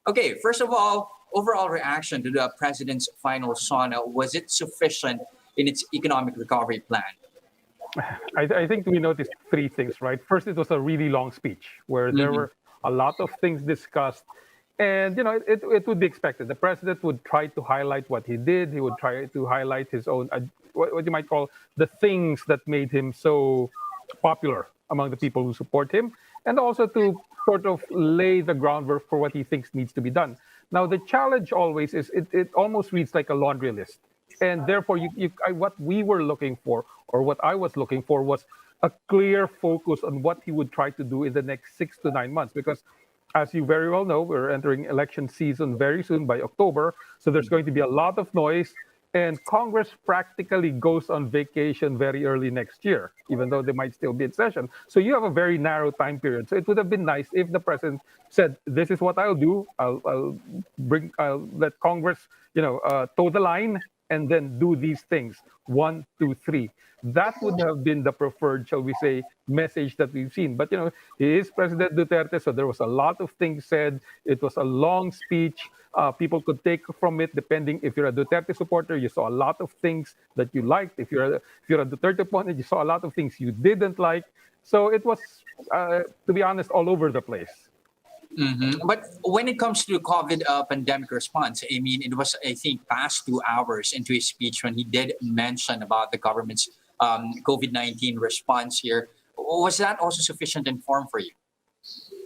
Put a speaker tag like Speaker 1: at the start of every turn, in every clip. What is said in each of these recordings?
Speaker 1: Okay, first of all, overall reaction to the president's final SONA, was it sufficient in its economic recovery plan?
Speaker 2: I think we noticed three things, right? First, it was a really long speech where there
Speaker 1: Hmm.
Speaker 2: were a lot of things discussed. And, it would be expected. The president would try to highlight what he did. He would try to highlight his own, what you might call the things that made him so popular among the people who support him, and also to sort of lay the groundwork for what he thinks needs to be done. Now, the challenge always is it almost reads like a laundry list. And therefore, what we were looking for, or what I was looking for, was a clear focus on what he would try to do in the next 6 to 9 months. Because, as you very well know, we're entering election season very soon by October. So there's going to be a lot of noise. And Congress practically goes on vacation very early next year, even though they might still be in session. So you have a very narrow time period. So it would have been nice if the president said, "This is what I'll do. I'll let Congress, toe the line, and then do these things. One, two, three." That would have been the preferred, shall we say, message that we've seen. But he is President Duterte, so there was a lot of things said. It was a long speech. People could take from it, depending if you're a Duterte supporter, you saw a lot of things that you liked. If you're a Duterte opponent, you saw a lot of things you didn't like. So it was, to be honest, all over the place.
Speaker 1: But when it comes to COVID pandemic response, I mean, it was, I think, past 2 hours into his speech when he did mention about the government's COVID-19 response here. Was that also sufficient inform for you?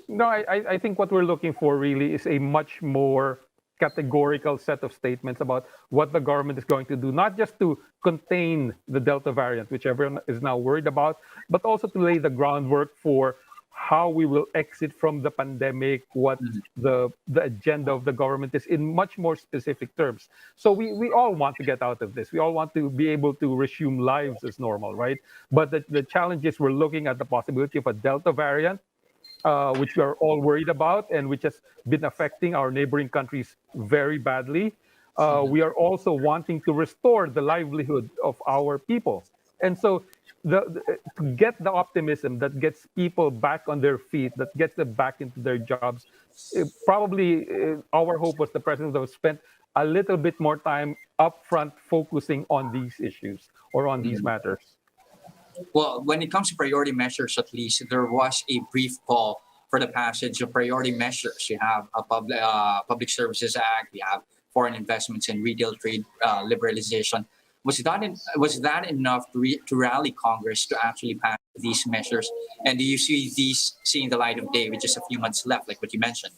Speaker 2: No, I think what we're looking for really is a much more categorical set of statements about what the government is going to do, not just to contain the Delta variant, which everyone is now worried about, but also to lay the groundwork for how we will exit from the pandemic, what the agenda of the government is in much more specific terms. So we all want to get out of this. We all want to be able to resume lives as normal, right? But the challenge is we're looking at the possibility of a Delta variant, which we are all worried about and which has been affecting our neighboring countries very badly. We are also wanting to restore the livelihood of our people. And so to get the optimism that gets people back on their feet, that gets them back into their jobs, probably our hope was the president would have spent a little bit more time upfront focusing on these issues or on these matters.
Speaker 1: Well, when it comes to priority measures, at least there was a brief call for the passage of priority measures. You have a Public Services Act, you have foreign investments and retail trade liberalization. Was that enough to rally Congress to actually pass these measures? And do you see these seeing the light of day with just a few months left, like what you mentioned?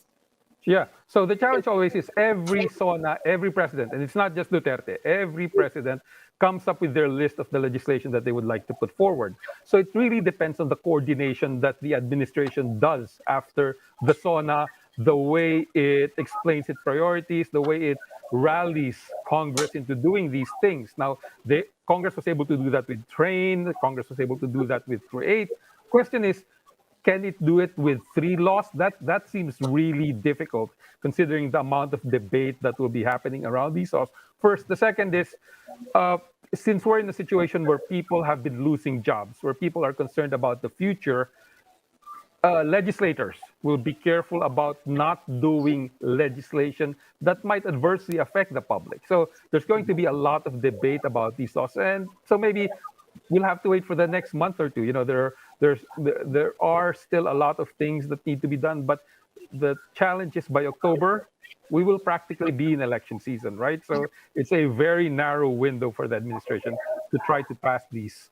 Speaker 2: Yeah. So the challenge always is every SONA, every president, and it's not just Duterte, every president comes up with their list of the legislation that they would like to put forward. So it really depends on the coordination that the administration does after the SONA, the way it explains its priorities, the way it rallies Congress into doing these things. Now, Congress was able to do that with Train, Congress was able to do that with Create. Question is, can it do it with three laws? That seems really difficult, considering the amount of debate that will be happening around these laws. First, the second is, since we're in a situation where people have been losing jobs, where people are concerned about the future, legislators will be careful about not doing legislation that might adversely affect the public. So there's going to be a lot of debate about these laws, and so maybe we'll have to wait for the next month or two. There are still a lot of things that need to be done, but the challenge is by October we will practically be in election season, right? So it's a very narrow window for the administration to try to pass these